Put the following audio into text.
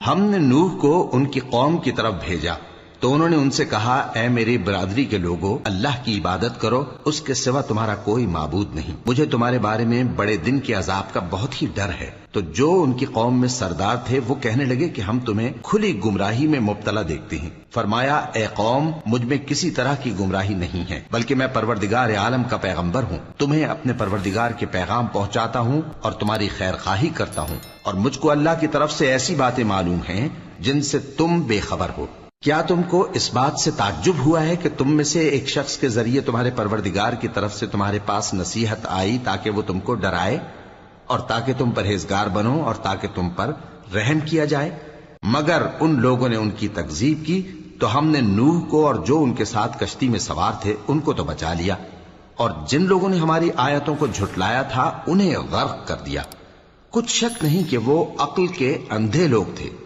ہم نے نوح کو ان کی قوم کی طرف بھیجا تو انہوں نے ان سے کہا، اے میری برادری کے لوگوں، اللہ کی عبادت کرو، اس کے سوا تمہارا کوئی معبود نہیں، مجھے تمہارے بارے میں بڑے دن کے عذاب کا بہت ہی ڈر ہے۔ تو جو ان کی قوم میں سردار تھے وہ کہنے لگے کہ ہم تمہیں کھلی گمراہی میں مبتلا دیکھتے ہیں۔ فرمایا، اے قوم، مجھ میں کسی طرح کی گمراہی نہیں ہے، بلکہ میں پروردگار عالم کا پیغمبر ہوں، تمہیں اپنے پروردگار کے پیغام پہنچاتا ہوں اور تمہاری خیر خواہی کرتا ہوں، اور مجھ کو اللہ کی طرف سے ایسی باتیں معلوم ہیں جن سے تم بے خبر ہو۔ کیا تم کو اس بات سے تعجب ہوا ہے کہ تم میں سے ایک شخص کے ذریعے تمہارے پروردگار کی طرف سے تمہارے پاس نصیحت آئی تاکہ وہ تم کو ڈرائے اور تاکہ تم پرہیزگار بنو اور تاکہ تم پر رحم کیا جائے؟ مگر ان لوگوں نے ان کی تکذیب کی تو ہم نے نوح کو اور جو ان کے ساتھ کشتی میں سوار تھے ان کو تو بچا لیا، اور جن لوگوں نے ہماری آیتوں کو جھٹلایا تھا انہیں غرق کر دیا۔ کچھ شک نہیں کہ وہ عقل کے اندھے لوگ تھے۔